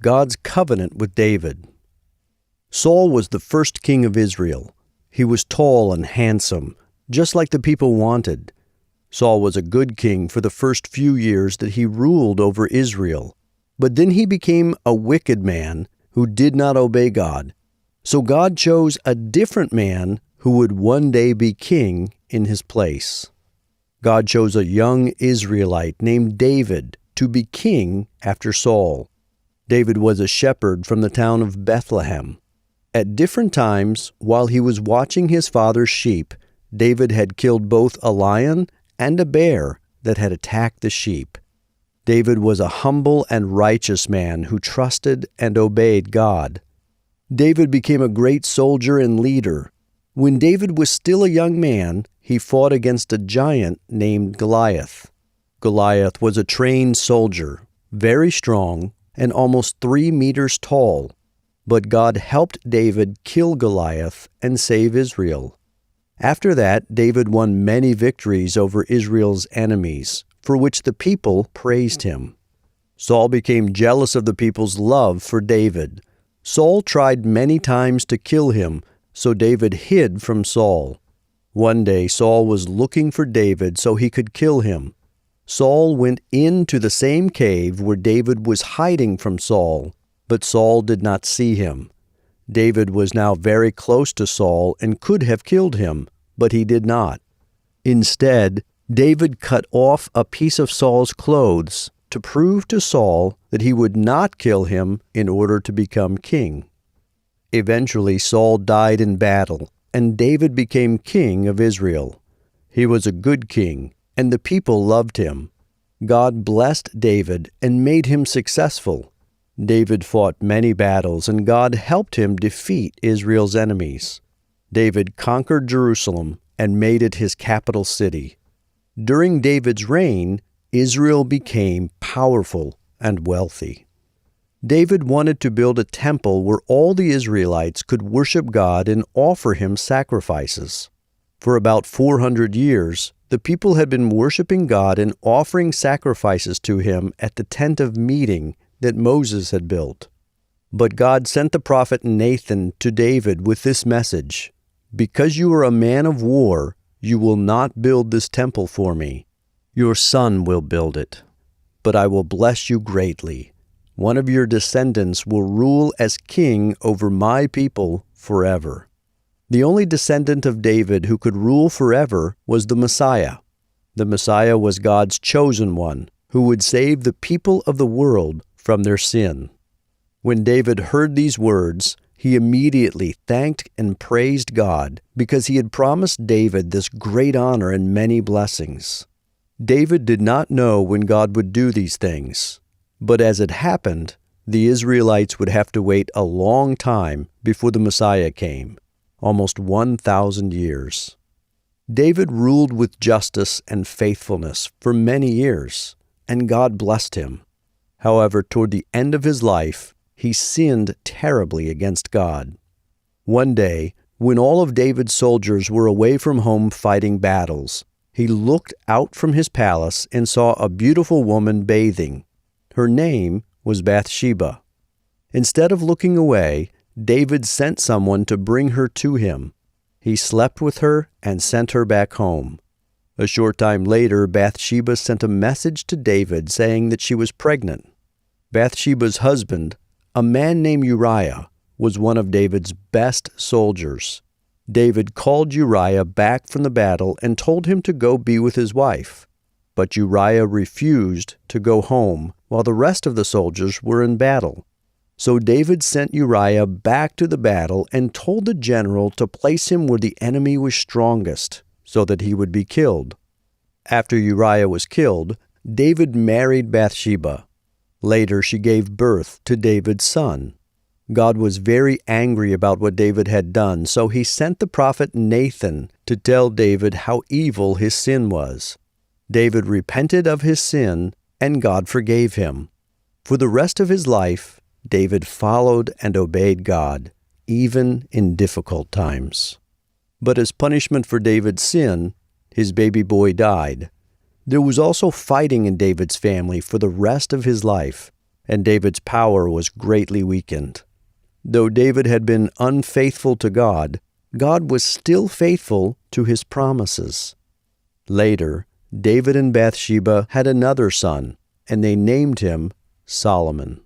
God's covenant with David. Saul was the first king of Israel. He was tall and handsome, just like the people wanted. Saul was a good king for the first few years that he ruled over Israel. But then he became a wicked man who did not obey God. So God chose a different man who would one day be king in his place. God chose a young Israelite named David to be king after Saul. David was a shepherd from the town of Bethlehem. At different times, while he was watching his father's sheep, David had killed both a lion and a bear that had attacked the sheep. David was a humble and righteous man who trusted and obeyed God. David became a great soldier and leader. When David was still a young man, he fought against a giant named Goliath. Goliath was a trained soldier, very strong, and almost 3 meters tall. But God helped David kill Goliath and save Israel. After that, David won many victories over Israel's enemies, for which the people praised him. Saul became jealous of the people's love for David. Saul tried many times to kill him, so David hid from Saul. One day Saul was looking for David so he could kill him. Saul went into the same cave where David was hiding from Saul, but Saul did not see him. David was now very close to Saul and could have killed him, but he did not. Instead, David cut off a piece of Saul's clothes to prove to Saul that he would not kill him in order to become king. Eventually, Saul died in battle, and David became king of Israel. He was a good king, and the people loved him. God blessed David and made him successful. David fought many battles, and God helped him defeat Israel's enemies. David conquered Jerusalem and made it his capital city. During David's reign, Israel became powerful and wealthy. David wanted to build a temple where all the Israelites could worship God and offer him sacrifices. For about 400 years, the people had been worshiping God and offering sacrifices to him at the tent of meeting that Moses had built. But God sent the prophet Nathan to David with this message: "Because you are a man of war, you will not build this temple for me. Your son will build it. But I will bless you greatly. One of your descendants will rule as king over my people forever." The only descendant of David who could rule forever was the Messiah. The Messiah was God's chosen one, who would save the people of the world from their sin. When David heard these words, he immediately thanked and praised God because he had promised David this great honor and many blessings. David did not know when God would do these things, but as it happened, the Israelites would have to wait a long time before the Messiah came, almost 1,000 years. David ruled with justice and faithfulness for many years, and God blessed him. However, toward the end of his life, he sinned terribly against God. One day, when all of David's soldiers were away from home fighting battles, he looked out from his palace and saw a beautiful woman bathing. Her name was Bathsheba. Instead of looking away, David sent someone to bring her to him. He slept with her and sent her back home. A short time later, Bathsheba sent a message to David saying that she was pregnant. Bathsheba's husband, a man named Uriah, was one of David's best soldiers. David called Uriah back from the battle and told him to go be with his wife. But Uriah refused to go home while the rest of the soldiers were in battle. So David sent Uriah back to the battle and told the general to place him where the enemy was strongest, so that he would be killed. After Uriah was killed, David married Bathsheba. Later she gave birth to David's son. God was very angry about what David had done, so he sent the prophet Nathan to tell David how evil his sin was. David repented of his sin, and God forgave him. For the rest of his life, David followed and obeyed God, even in difficult times. But as punishment for David's sin, his baby boy died. There was also fighting in David's family for the rest of his life. and David's power was greatly weakened. Though David had been unfaithful to God, God was still faithful to his promises. Later, David and Bathsheba had another son, and they named him Solomon.